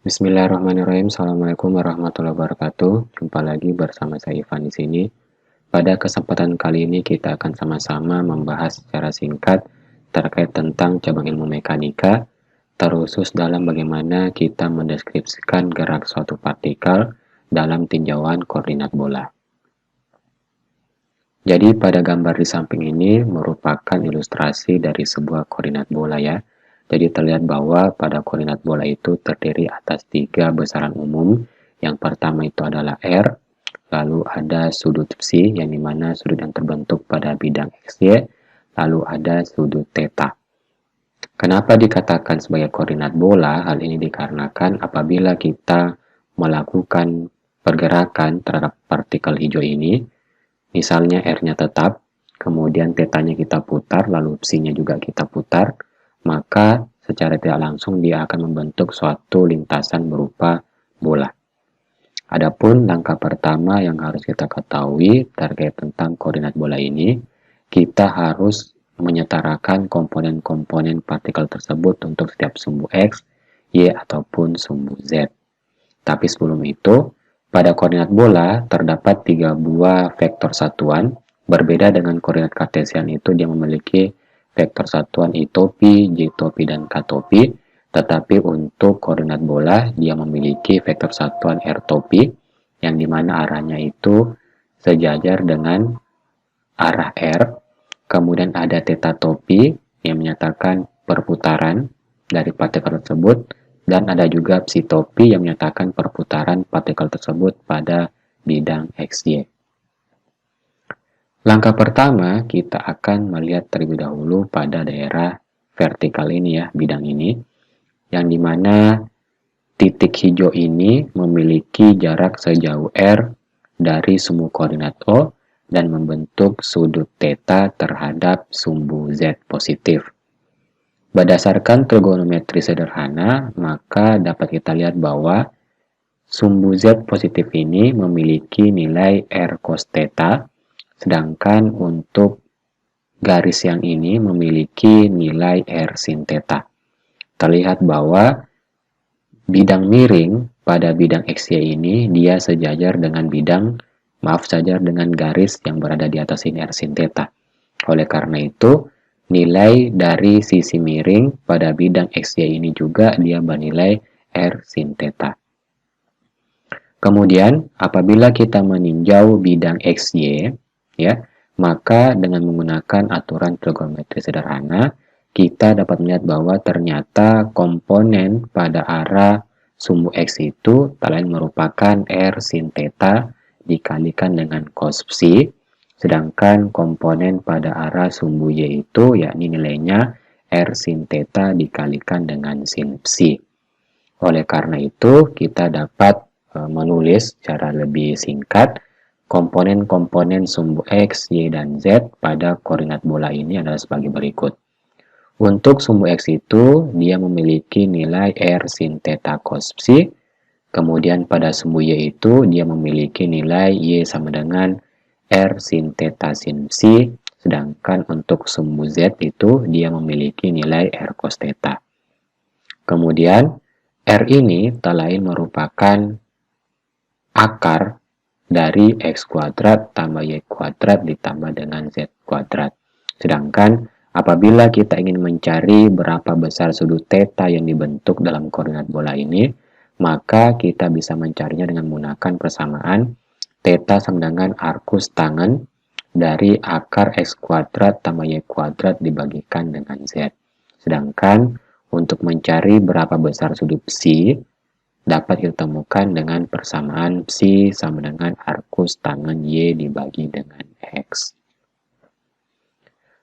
Bismillahirrahmanirrahim. Assalamualaikum warahmatullahi wabarakatuh. Jumpa lagi bersama saya Ivan di sini. Pada kesempatan kali ini kita akan sama-sama membahas secara singkat terkait tentang cabang ilmu mekanika, terkhusus dalam bagaimana kita mendeskripsikan gerak suatu partikel dalam tinjauan koordinat bola. Jadi pada gambar di samping ini merupakan ilustrasi dari sebuah koordinat bola ya. Jadi terlihat bahwa pada koordinat bola itu terdiri atas 3 besaran umum. Yang pertama itu adalah R, lalu ada sudut psi yang dimana sudut yang terbentuk pada bidang XY, lalu ada sudut theta. Kenapa dikatakan sebagai koordinat bola? Hal ini dikarenakan apabila kita melakukan pergerakan terhadap partikel hijau ini, misalnya R-nya tetap, kemudian θ-nya kita putar, lalu psi-nya juga kita putar, maka secara tidak langsung dia akan membentuk suatu lintasan berupa bola. Adapun langkah pertama yang harus kita ketahui terkait tentang koordinat bola ini, kita harus menyetarakan komponen-komponen partikel tersebut untuk setiap sumbu X, Y, ataupun sumbu Z. Tapi sebelum itu, pada koordinat bola terdapat 3 buah vektor satuan, berbeda dengan koordinat kartesian itu dia memiliki vektor satuan I topi, J topi, dan K topi, tetapi untuk koordinat bola dia memiliki vektor satuan R topi, yang dimana arahnya itu sejajar dengan arah R, kemudian ada θ topi yang menyatakan perputaran dari partikel tersebut, dan ada juga psi topi yang menyatakan perputaran partikel tersebut pada bidang XY. Langkah pertama, kita akan melihat terlebih dahulu pada daerah vertikal ini ya, bidang ini, yang dimana titik hijau ini memiliki jarak sejauh R dari sumbu koordinat O dan membentuk sudut θ terhadap sumbu Z positif. Berdasarkan trigonometri sederhana, maka dapat kita lihat bahwa sumbu Z positif ini memiliki nilai R cos θ, sedangkan untuk garis yang ini memiliki nilai R sin θ. Terlihat bahwa bidang miring pada bidang XY ini dia sejajar dengan dengan garis yang berada di atas ini R sin θ. Oleh karena itu, nilai dari sisi miring pada bidang XY ini juga dia bernilai R sin θ. Kemudian, apabila kita meninjau bidang XY, ya, maka dengan menggunakan aturan trigonometri sederhana, kita dapat melihat bahwa ternyata komponen pada arah sumbu X itu tak lain merupakan R sin θ dikalikan dengan cos psi, sedangkan komponen pada arah sumbu Y itu yakni nilainya R sin θ dikalikan dengan sin psi. Oleh karena itu, kita dapat menulis secara lebih singkat komponen-komponen sumbu X, Y, dan Z pada koordinat bola ini adalah sebagai berikut. Untuk sumbu X itu, dia memiliki nilai R sin θ cos psi. Kemudian pada sumbu Y itu, dia memiliki nilai Y sama dengan R sin θ sin psi. Sedangkan untuk sumbu Z itu, dia memiliki nilai R cos θ. Kemudian, R ini tak lain merupakan akar dari X kuadrat tambah Y kuadrat ditambah dengan Z kuadrat. Sedangkan apabila kita ingin mencari berapa besar sudut θ yang dibentuk dalam koordinat bola ini, maka kita bisa mencarinya dengan menggunakan persamaan θ sama dengan arcus tangen dari akar X kuadrat tambah Y kuadrat dibagikan dengan Z. Sedangkan untuk mencari berapa besar sudut psi, dapat kita temukan dengan persamaan psi sama dengan arcus tangen Y dibagi dengan X.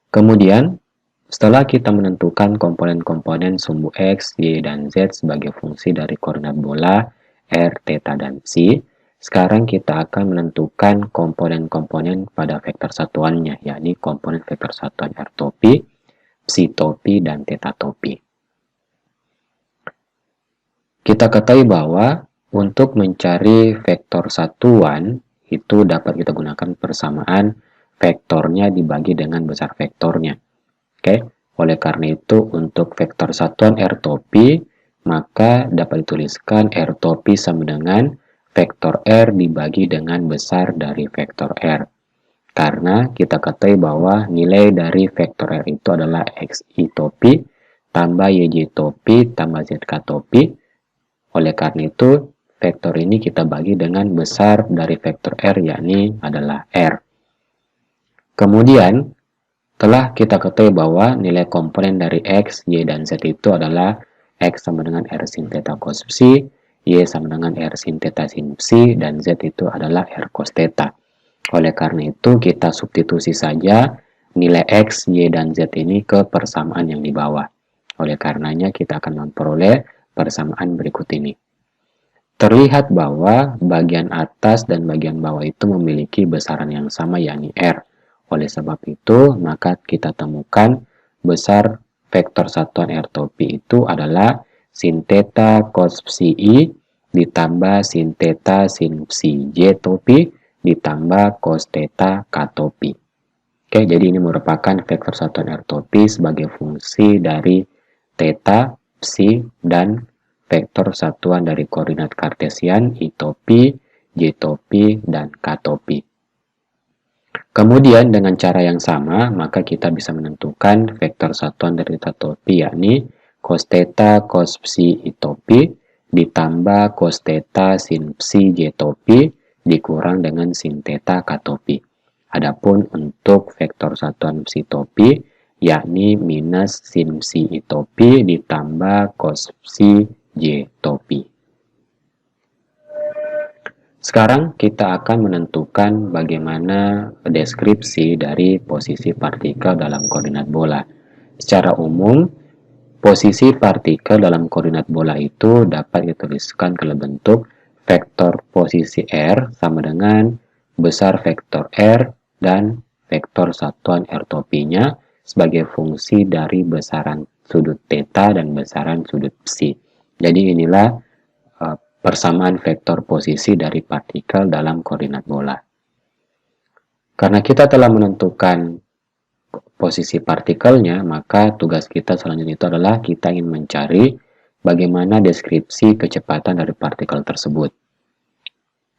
Kemudian, setelah kita menentukan komponen-komponen sumbu X, Y, dan Z sebagai fungsi dari koordinat bola R, θ, dan psi, sekarang kita akan menentukan komponen-komponen pada vektor satuannya, yakni komponen vektor satuan R topi, psi topi, dan θ topi. Kita ketahui bahwa untuk mencari vektor satuan itu dapat kita gunakan persamaan vektornya dibagi dengan besar vektornya. Oke, oleh karena itu untuk vektor satuan R topi, maka dapat dituliskan R topi sama dengan vektor R dibagi dengan besar dari vektor R. Karena kita ketahui bahwa nilai dari vektor R itu adalah XI topi tambah YJ topi tambah ZK topi. Oleh karena itu, vektor ini kita bagi dengan besar dari vektor R, yakni adalah R. Kemudian, telah kita ketahui bahwa nilai komponen dari X, Y, dan Z itu adalah X sama dengan R sin theta cos psi, Y sama dengan R sin theta sin psi, dan Z itu adalah R cos theta. Oleh karena itu, kita substitusi saja nilai X, Y, dan Z ini ke persamaan yang di bawah. Oleh karenanya, kita akan memperoleh persamaan berikut ini. Terlihat bahwa bagian atas dan bagian bawah itu memiliki besaran yang sama, yakni R. Oleh sebab itu, maka kita temukan besar vektor satuan R topi itu adalah sin theta cos psi I ditambah sin theta sin psi J topi ditambah cos theta K topi. Oke, jadi ini merupakan vektor satuan R topi sebagai fungsi dari theta, psi, dan vektor satuan dari koordinat kartesian I topi, J topi, dan K topi. Kemudian dengan cara yang sama, maka kita bisa menentukan vektor satuan dari theta topi, yakni cos theta cos psi I topi ditambah cos theta sin psi J topi dikurang dengan sin theta K topi. Adapun untuk vektor satuan psi topi, yakni minus sin psi I topi ditambah cos psi J topi. Sekarang kita akan menentukan bagaimana deskripsi dari posisi partikel dalam koordinat bola. Secara umum, posisi partikel dalam koordinat bola itu dapat dituliskan dalam bentuk vektor posisi R sama dengan besar vektor R dan vektor satuan R topinya sebagai fungsi dari besaran sudut theta dan besaran sudut psi. Jadi inilah persamaan vektor posisi dari partikel dalam koordinat bola. Karena kita telah menentukan posisi partikelnya, maka tugas kita selanjutnya itu adalah kita ingin mencari bagaimana deskripsi kecepatan dari partikel tersebut.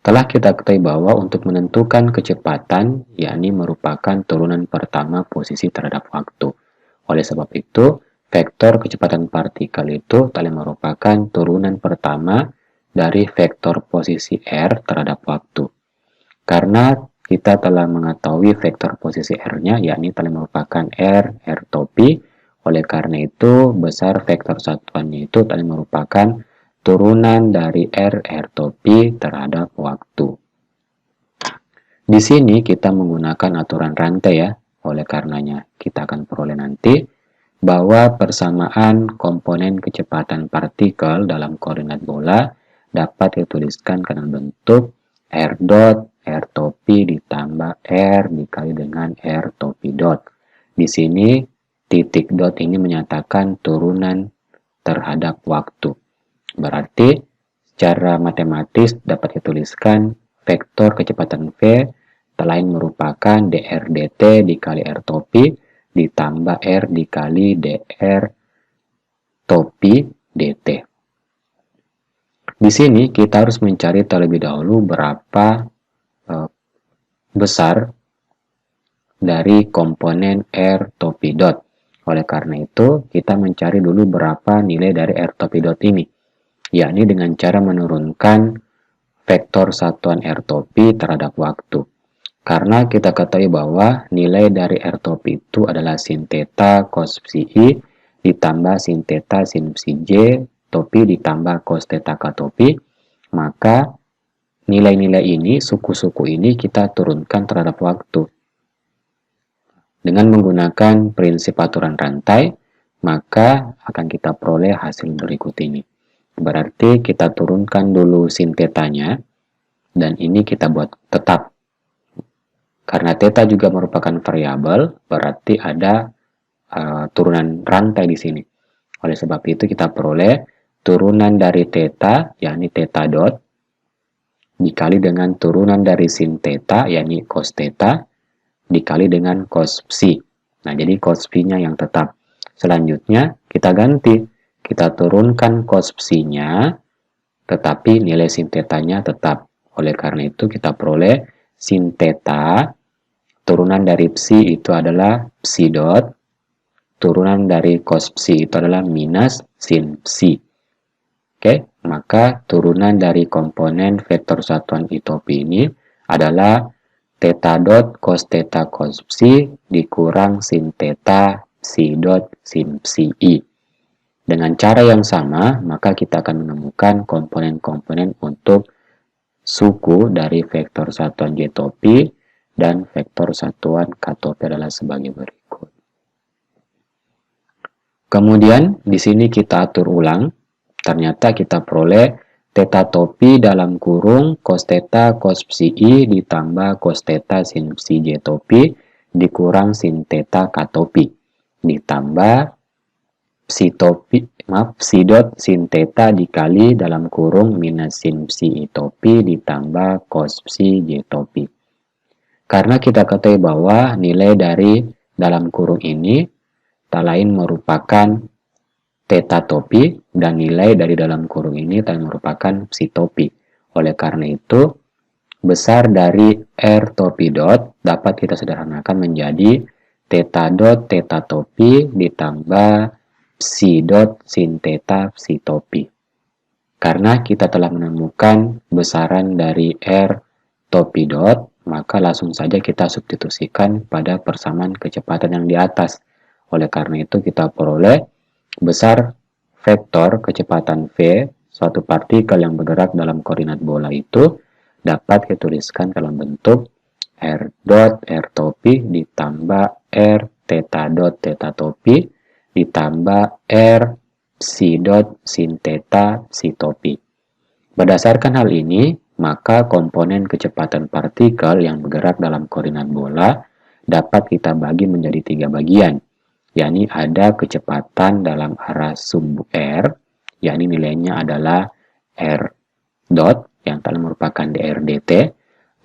Telah kita ketahui bahwa untuk menentukan kecepatan, yakni merupakan turunan pertama posisi terhadap waktu. Oleh sebab itu, vektor kecepatan partikel itu telah merupakan turunan pertama dari vektor posisi R terhadap waktu. Karena kita telah mengetahui vektor posisi R-nya, yakni telah merupakan R topi. Oleh karena itu, besar vektor satuannya itu telah merupakan turunan dari R topi terhadap waktu. Di sini kita menggunakan aturan rantai ya. Oleh karenanya, kita akan peroleh nanti bahwa persamaan komponen kecepatan partikel dalam koordinat bola dapat dituliskan dalam bentuk R dot R topi ditambah R dikali dengan R topi dot. Di sini titik dot ini menyatakan turunan terhadap waktu. Berarti secara matematis dapat dituliskan vektor kecepatan V selain merupakan dr dt dikali R topi ditambah R dikali dr topi dt. Di sini kita harus mencari terlebih dahulu berapa besar dari komponen R topi dot. Oleh karena itu, kita mencari dulu berapa nilai dari R topi dot ini, yakni dengan cara menurunkan vektor satuan R topi terhadap waktu. Karena kita ketahui bahwa nilai dari R topi itu adalah sin theta cos psi I ditambah sin theta sin psi J topi ditambah cos theta K topi, maka nilai-nilai ini, suku-suku ini kita turunkan terhadap waktu. Dengan menggunakan prinsip aturan rantai, maka akan kita peroleh hasil berikut ini. Berarti kita turunkan dulu sin theta-nya, dan ini kita buat tetap. Karena theta juga merupakan variabel, berarti ada turunan rantai di sini. Oleh sebab itu kita peroleh turunan dari theta, yakni theta dot, dikali dengan turunan dari sin theta, yakni cos theta, dikali dengan cos psi. Nah, jadi cos psi-nya yang tetap. Selanjutnya, kita ganti. kita turunkan cos psi-nya, tetapi nilai sin tetanya tetap. Oleh karena itu kita peroleh sin teta, turunan dari psi itu adalah psi dot, turunan dari cos psi itu adalah minus sin psi. Oke, maka turunan dari komponen vektor satuan isotopi ini adalah theta dot cos theta cos psi dikurang sin theta psi dot sin psi i. Dengan cara yang sama, maka kita akan menemukan komponen-komponen untuk suku dari vektor satuan j-topi dan vektor satuan k-topi adalah sebagai berikut. Kemudian, di sini kita atur ulang. Ternyata kita peroleh theta topi dalam kurung cos theta cos psi i ditambah cos theta sin psi j-topi dikurang sin theta k-topi ditambah psi dot sin theta dikali dalam kurung minus sin psi i topi ditambah cos psi j topi. Karena kita ketahui bahwa nilai dari dalam kurung ini tak lain merupakan theta topi dan nilai dari dalam kurung ini tak merupakan psi topi. Oleh karena itu, besar dari R topi dot dapat kita sederhanakan menjadi theta dot theta topi ditambah psi dot sin theta psi topi. Karena kita telah menemukan besaran dari R topi dot, maka langsung saja kita substitusikan pada persamaan kecepatan yang di atas. Oleh karena itu kita peroleh besar vektor kecepatan v, suatu partikel yang bergerak dalam koordinat bola itu dapat dituliskan dalam bentuk R dot R topi ditambah R theta dot theta topi ditambah R psi dot sin theta psi topi. Berdasarkan hal ini, maka komponen kecepatan partikel yang bergerak dalam koordinat bola dapat kita bagi menjadi 3 bagian, yakni ada kecepatan dalam arah sumbu R, yakni nilainya adalah R dot yang telah merupakan dr dt,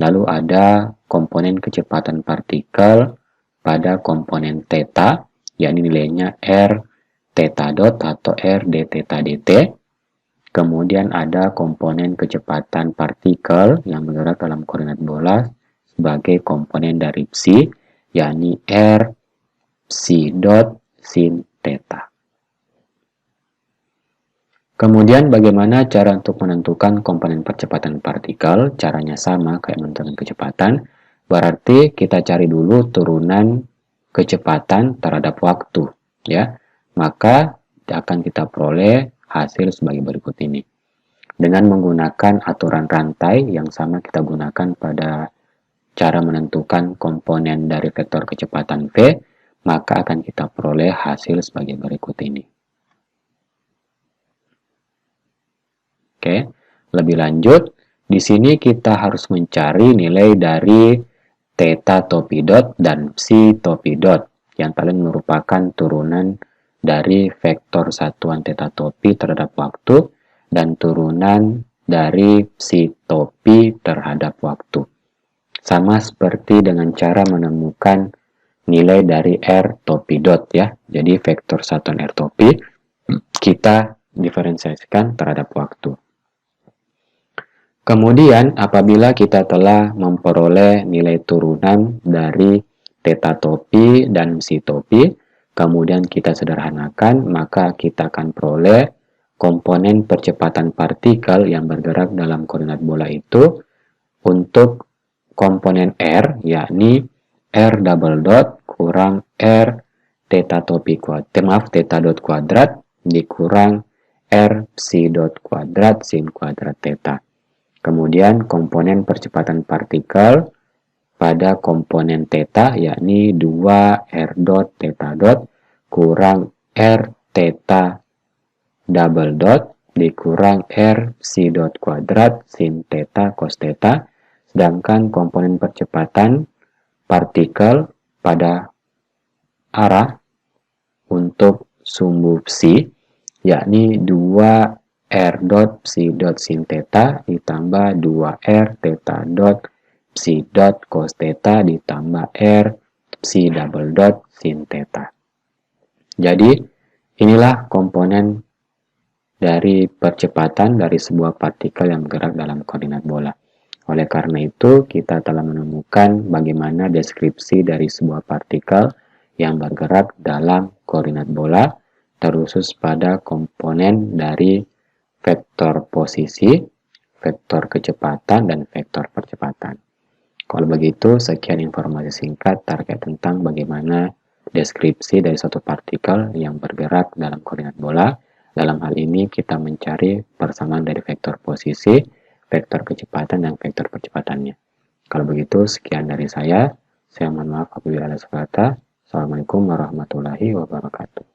lalu ada komponen kecepatan partikel pada komponen theta, yakni nilainya R theta dot atau R d theta dt. Kemudian ada komponen kecepatan partikel yang bergerak dalam koordinat bola sebagai komponen dari psi, yakni R psi dot sin theta. Kemudian bagaimana cara untuk menentukan komponen percepatan partikel? Caranya sama kayak menentukan kecepatan. Berarti kita cari dulu turunan kecepatan terhadap waktu, ya. Maka akan kita peroleh hasil sebagai berikut ini. Dengan menggunakan aturan rantai yang sama kita gunakan pada cara menentukan komponen dari vektor kecepatan v, maka akan kita peroleh hasil sebagai berikut ini. Oke, lebih lanjut, di sini kita harus mencari nilai dari theta topi dot dan psi topi dot yang kalian merupakan turunan dari vektor satuan theta topi terhadap waktu dan turunan dari psi topi terhadap waktu. Sama seperti dengan cara menemukan nilai dari R topi dot ya. Jadi vektor satuan R topi kita diferensiasikan terhadap waktu. Kemudian apabila kita telah memperoleh nilai turunan dari theta topi dan psi topi, kemudian kita sederhanakan, maka kita akan peroleh komponen percepatan partikel yang bergerak dalam koordinat bola itu untuk komponen R, yakni R double dot kurang R theta topi kuadrat, theta dot kuadrat dikurang R psi dot kuadrat sin kuadrat theta. Kemudian komponen percepatan partikel pada komponen theta yakni 2 R dot theta dot kurang R theta double dot dikurang R psi dot kuadrat sin theta cos theta. Sedangkan komponen percepatan partikel pada arah untuk sumbu psi yakni 2 R dot psi dot sin theta ditambah 2R theta dot psi dot cos theta ditambah R psi double dot sin theta. Jadi inilah komponen dari percepatan dari sebuah partikel yang bergerak dalam koordinat bola. Oleh karena itu, kita telah menemukan bagaimana deskripsi dari sebuah partikel yang bergerak dalam koordinat bola, terkhusus pada komponen dari vektor posisi, vektor kecepatan, dan vektor percepatan. Kalau begitu, sekian informasi singkat terkait tentang bagaimana deskripsi dari suatu partikel yang bergerak dalam koordinat bola. Dalam hal ini, kita mencari persamaan dari vektor posisi, vektor kecepatan, dan vektor percepatannya. Kalau begitu, sekian dari saya. Saya mohon maaf apabila ada salah kata. Assalamualaikum warahmatullahi wabarakatuh.